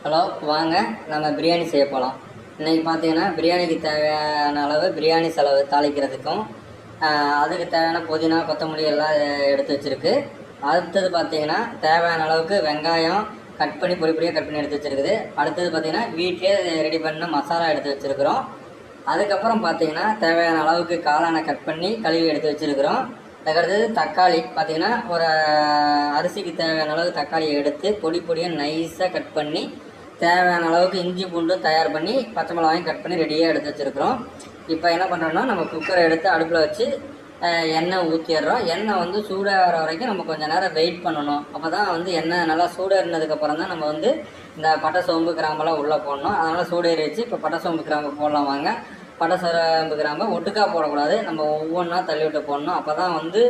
Hello, வாங்க நம்ம பிரியாணி செய்ய போகலாம். இன்றைக்கி பார்த்தீங்கன்னா பிரியாணிக்கு தேவையான அளவு பிரியாணி செலவு தாளிக்கிறதுக்கும் அதுக்கு தேவையான புதினா கொத்தமல்லி எல்லாம் எடுத்து வச்சுருக்கு. அடுத்தது பார்த்தீங்கன்னா தேவையான அளவுக்கு வெங்காயம் கட் பண்ணி பொடி பொடியாக கட் பண்ணி எடுத்து வச்சுருக்குது. அடுத்தது பார்த்தீங்கன்னா வீட்டிலே ரெடி பண்ண மசாலா எடுத்து வச்சுருக்குறோம். அதுக்கப்புறம் பார்த்தீங்கன்னா தேவையான அளவுக்கு காளானை கட் பண்ணி கழுவி எடுத்து வச்சுருக்குறோம். அதுக்கடுத்தது தக்காளி பார்த்தீங்கன்னா ஒரு அரிசிக்கு தேவையான அளவுக்கு தக்காளியை எடுத்து பொடி பொடியாக நைஸாக கட் பண்ணி தேவையான அளவுக்கு இஞ்சி பூண்டும் தயார் பண்ணி பச்சை மிளகாயும் கட் பண்ணி ரெடியாக எடுத்து வச்சுருக்குறோம். இப்போ என்ன பண்ணுறோன்னா நம்ம குக்கரை எடுத்து அடுப்பில் வச்சு எண்ணெய் ஊற்றிடுறோம். எண்ணெய் வந்து சூடாகிற வரைக்கும் நம்ம கொஞ்சம் நேரம் வெயிட் பண்ணணும். அப்போ தான் வந்து எண்ணெய் நல்லா சூடேறினதுக்கப்புறம் தான் நம்ம வந்து இந்த பட்டை சோம்பு கிராம்பெல்லாம் உள்ளே போடணும். அதனால் சூடேறி வச்சு இப்போ பட்டை சோம்பு கிராம்பு போடலாம். வாங்க, பட்டை சோம்பு கிராம்பை ஒட்டுக்கா போடக்கூடாது, நம்ம ஒவ்வொன்றா தள்ளி விட்டு போடணும். அப்போ தான் வந்து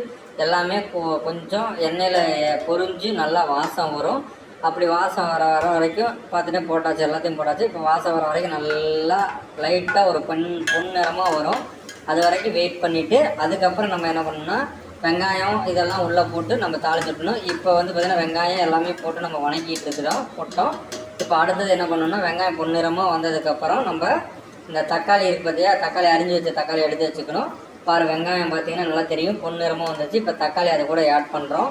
எல்லாமே கொஞ்சம் எண்ணெயில் பொரிஞ்சு நல்லா வாசம் வரும். அப்படி வாசம் வர வரைக்கும் பார்த்துட்டு போட்டாச்சு, எல்லாத்தையும் போட்டாச்சு. இப்போ வாசம் வர வரைக்கும் நல்லா லைட்டாக ஒரு பொன்னிறமாக வரும். அது வரைக்கும் வெயிட் பண்ணிவிட்டு அதுக்கப்புறம் நம்ம என்ன பண்ணணும்னா வெங்காயம் இதெல்லாம் உள்ளே போட்டு நம்ம தாளிச்சுட்டணும். இப்போ வந்து பார்த்திங்கன்னா வெங்காயம் எல்லாமே போட்டு நம்ம வணக்கிட்டு போட்டோம். இப்போ அடுத்தது என்ன பண்ணணும்னா வெங்காயம் பொன்னிறமாக வந்ததுக்கப்புறம் நம்ம இந்த தக்காளி இருக்குது பார்த்தியா, தக்காளி அரிஞ்சு வச்ச தக்காளி எடுத்து வச்சுக்கணும். வெங்காயம் பார்த்திங்கன்னா நல்லா தெரியும், பொன்னிறமாக வந்துச்சு. இப்போ தக்காளி அதை கூட ஆட் பண்ணுறோம்.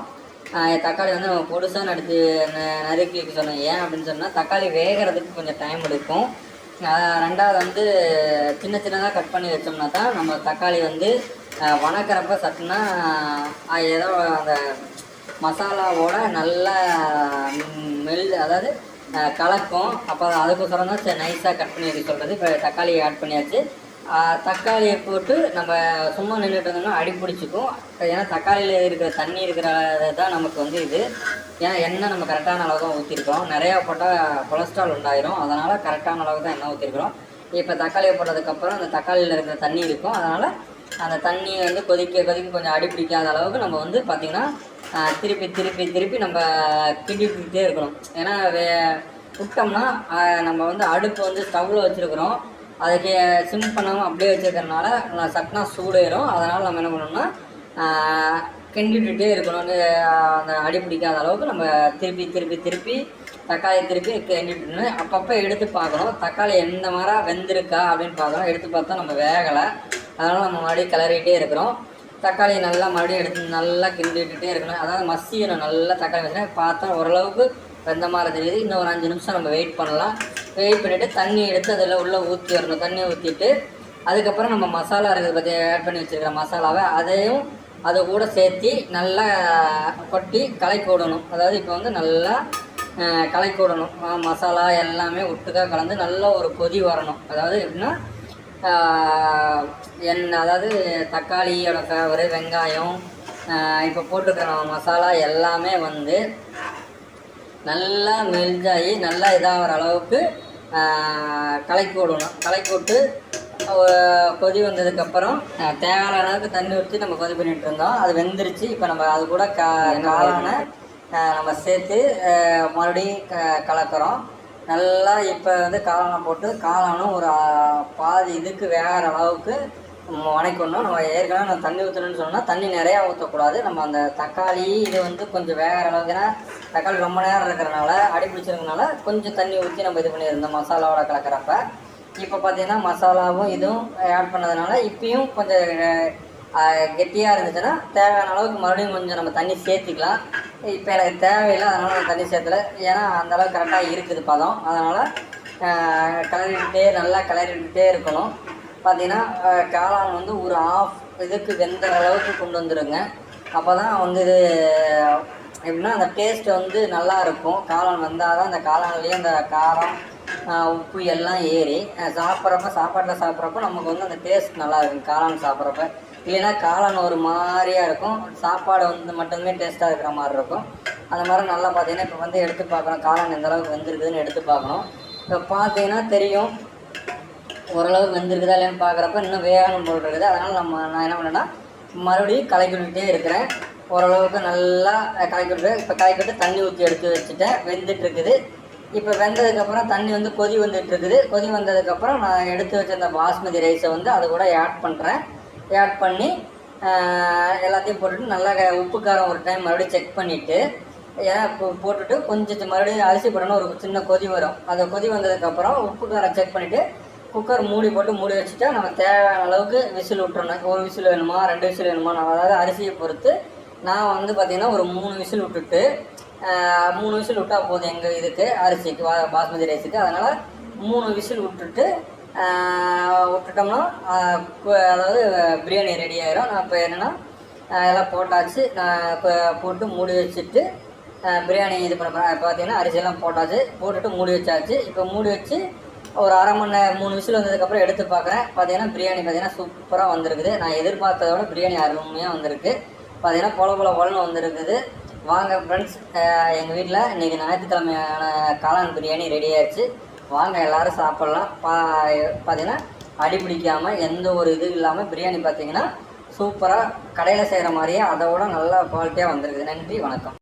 தக்காளி வந்து நம்ம பொடுசாக நறுக்கி வைக்க சொன்னோம். ஏன் அப்படின்னு சொன்னால் தக்காளி வேகிறதுக்கு கொஞ்சம் டைம் எடுக்கும். ரெண்டாவது வந்து சின்ன சின்னதாக கட் பண்ணி வச்சோம்னா தான் நம்ம தக்காளி வந்து வணக்கிறப்ப சட்டுனா ஏதோ அந்த மசாலாவோட நல்லா அதாவது கலக்கும். அப்போ அதுக்கோசரம் தான் நைஸாக கட் பண்ணி வைக்க சொல்கிறது. இப்போ தக்காளியை ஆட் பண்ணியாச்சு. தக்காளியை போட்டு நம்ம சும்மா நின்றுட்டு இருந்தோம்னா அடி பிடிச்சிக்கும். ஏன்னா தக்காளியில் இருக்கிற தண்ணி இருக்கிறது தான் நமக்கு வந்து இது. ஏன்னா எண்ணெய் நம்ம கரெக்டான அளவு தான் ஊற்றிருக்கிறோம். நிறையா போட்டால் கொலஸ்ட்ரால் உண்டாயிரும். அதனால் கரெக்டான அளவு தான் எண்ணெய் ஊற்றிருக்கிறோம். இப்போ தக்காளியை போட்டதுக்கப்புறம் அந்த தக்காளியில் இருக்கிற தண்ணி இருக்கும். அதனால் அந்த தண்ணி வந்து கொதிக்க கொஞ்சம் அடி பிடிக்காத அளவுக்கு நம்ம வந்து பார்த்திங்கன்னா திருப்பி நம்ம கிண்டிகிட்டே இருக்கணும். ஏன்னா விட்டோம்னா நம்ம வந்து அடுப்பு வந்து ஸ்டவ்வில் வச்சுருக்குறோம். அதுக்கு சிம் பண்ணாமல் அப்படியே வச்சுருக்கறனால சட்னா சூடேறும். அதனால் நம்ம என்ன பண்ணோம்னா கிண்டிகிட்டே இருக்கணும். அந்த அடி பிடிக்காத அளவுக்கு நம்ம திருப்பி தக்காளியை கிண்டிட்டு அப்பப்போ எடுத்து பார்க்கணும். தக்காளி எந்த மாதிரி வெந்திருக்கா அப்படின்னு பார்க்கணும். எடுத்து பார்த்தா நம்ம வேகலை, அதனால் நம்ம மறுபடியும் கிளறிகிட்டே இருக்கிறோம். தக்காளி நல்லா மறுபடியும் எடுத்து நல்லா கிண்டிகிட்டே இருக்கணும். அதாவது மசியணும் நல்லா. தக்காளி வச்சுனா பார்த்தா ஓரளவுக்கு வெந்த மாதிரி தெரியுது. இன்னும் ஒரு 5 நிமிஷம் நம்ம வெயிட் பண்ணலாம். வெயிட் பண்ணிவிட்டு தண்ணி எடுத்து அதில் உள்ளே ஊற்றி வரணும். தண்ணி ஊற்றிட்டு அதுக்கப்புறம் நம்ம மசாலா இருக்கிறத பற்றி ஆட் பண்ணி வச்சுருக்கிற மசாலாவை அதையும் அதை கூட சேர்த்து நல்லா கொட்டி கலக்கி விடணும். அதாவது இப்போ வந்து நல்லா கலக்கி விடணும். மசாலா எல்லாமே ஒட்டுக்காக கலந்து நல்லா ஒரு கொதி வரணும். அதாவது எப்படின்னா அதாவது தக்காளியோட ஃபேவரு வெங்காயம் இப்போ போட்டுக்கிற மசாலா எல்லாமே வந்து நல்லா மெல்ஜாகி நல்லா இதாகிற அளவுக்கு கலக்கி விடணும். கலக்கி விட்டு கொதி வந்ததுக்கப்புறம் தேவையான அளவுக்கு தண்ணி ஊற்றி நம்ம கொதி பண்ணிகிட்டு இருந்தோம். அது வெந்துருச்சு. இப்போ நம்ம அது கூட காளானை நம்ம சேர்த்து மறுபடியும் கலக்கிறோம் நல்லா. இப்போ வந்து காளானை போட்டு காளானும் ஒரு பாதி இதுக்கு வேகிற அளவுக்கு வணக்கணும். நம்ம ஏற்கனவே நம்ம தண்ணி ஊற்றணும்னு சொன்னால் தண்ணி நிறையா ஊற்றக்கூடாது. நம்ம அந்த தக்காளி இது வந்து கொஞ்சம் வேகிற அளவுக்கு, ஏன்னா தக்காளி ரொம்ப நேரம் இருக்கிறனால அடி பிடிச்சிருக்கனால கொஞ்சம் தண்ணி ஊற்றி நம்ம இது பண்ணியிருந்தோம் மசாலாவோட கலக்கிறப்ப. இப்போ பார்த்திங்கன்னா மசாலாவும் இதுவும் ஆட் பண்ணதுனால இப்பயும் கொஞ்சம் கெட்டியாக இருந்துச்சுன்னா தேவையான அளவுக்கு மறுபடியும் கொஞ்சம் நம்ம தண்ணி சேர்த்திக்கலாம். இப்போ எனக்கு தேவையில்லை, அதனால் நான் தண்ணி சேர்த்தலை. ஏன்னா அந்தளவுக்கு கரெக்டாக இருக்குது பதம். அதனால் நல்லா கிளறிக்கிட்டே இருக்கணும். பார்த்திங்கன்னா காளான் வந்து ஒரு இதுக்கு வெந்த அளவுக்கு கொண்டு வந்துடுங்க. அப்போ தான் வந்து இது எப்படின்னா அந்த டேஸ்ட்டு வந்து நல்லா இருக்கும். காளான் வந்தால் தான் அந்த காளான்லேயே அந்த காரம் உப்பு எல்லாம் ஏறி சாப்பாட்டில் சாப்பிட்றப்ப நமக்கு வந்து அந்த டேஸ்ட் நல்லா இருக்கும் காளான் சாப்பிட்றப்ப. இல்லைன்னா காளான் ஒரு மாதிரியாக இருக்கும், சாப்பாடு வந்து மட்டுமே டேஸ்ட்டாக இருக்கிற மாதிரி இருக்கும். அந்த மாதிரி நல்லா பார்த்திங்கன்னா இப்போ வந்து எடுத்து பார்க்கணும் காளான் எந்தளவுக்கு வெந்திருக்குதுன்னு எடுத்து பார்க்கணும். இப்போ பார்த்தீங்கன்னா தெரியும் ஓரளவுக்கு வெந்திருக்குதா இல்லைன்னு பார்க்குறப்ப இன்னும் வேகணும் போல் இருக்குது. அதனால் நான் என்ன பண்ணேன்னா மறுபடியும் கலக்கிவிட்டே இருக்கிறேன். ஓரளவுக்கு நல்லா கலக்கிவிட்டு இப்போ கலக்கிவிட்டு தண்ணி ஊற்றி எடுத்து வச்சுட்டேன். வெந்துட்டுருக்குது. இப்போ வெந்ததுக்கப்புறம் தண்ணி வந்து கொதி வந்துட்டுருக்குது. கொதி வந்ததுக்கப்புறம் நான் எடுத்து வச்சிருந்த பாஸ்மதி ரைஸை வந்து அது கூட ஆட் பண்ணுறேன். ஆட் பண்ணி எல்லாத்தையும் போட்டுட்டு நல்லா உப்பு காரம் ஒரு டைம் மறுபடியும் செக் பண்ணிவிட்டு ஏன்னா போட்டுட்டு கொஞ்சம் மறுபடியும் அரிசி போடணும், ஒரு சின்ன கொதி வரும். அந்த கொதி வந்ததுக்கப்புறம் உப்பு காரம் செக் பண்ணிவிட்டு குக்கர் மூடி போட்டு மூடி வச்சுட்டா நம்ம தேவையான அளவுக்கு விசில் விட்டுறணும். 1 விசில் வேணுமா 2 விசில் வேணுமா, அதாவது அரிசியை பொறுத்து. நான் வந்து பார்த்திங்கன்னா ஒரு 3 விசில் விட்டுட்டு 3 விசில் விட்டால் போதும் எங்கள் இதுக்கு அரிசிக்கு பாஸ்மதி ரைஸுக்கு. அதனால் 3 விசில் விட்டுட்டோம்னா அதாவது பிரியாணி ரெடி ஆகிரும். நான் இப்போ என்னென்னா எல்லாம் போட்டாச்சு. நான் இப்போ போட்டு மூடி வச்சுட்டு பிரியாணி இது பண்ண போகிறேன். பார்த்தீங்கன்னா அரிசியெல்லாம் போட்டாச்சு, போட்டுட்டு மூடி வச்சாச்சு. இப்போ மூடி வச்சு ஒரு அரை மணி நேரம் 3 விசில் வந்ததுக்கப்புறம் எடுத்து பார்க்குறேன். பார்த்தீங்கன்னா பிரியாணி பார்த்தீங்கன்னா சூப்பராக வந்திருக்குது. நான் எதிர்பார்த்ததோட பிரியாணி அருமையாக வந்திருக்கு. பார்த்தீங்கன்னா பொலன்னு வந்திருக்குது. வாங்க ஃப்ரெண்ட்ஸ், எங்கள் வீட்டில் இன்றைக்கி ஞாயிற்றுக்கிழமையான காளான் பிரியாணி ரெடி ஆகிடுச்சு. வாங்க எல்லோரும் சாப்பிட்லாம். பார்த்தீங்கன்னா அடி பிடிக்காமல் எந்த ஒரு இது இல்லாமல் பிரியாணி பார்த்தீங்கன்னா சூப்பராக கடையில் செய்கிற மாதிரியே அதோட நல்லா குவாலிட்டியாக வந்திருக்குது. நன்றி, வணக்கம்.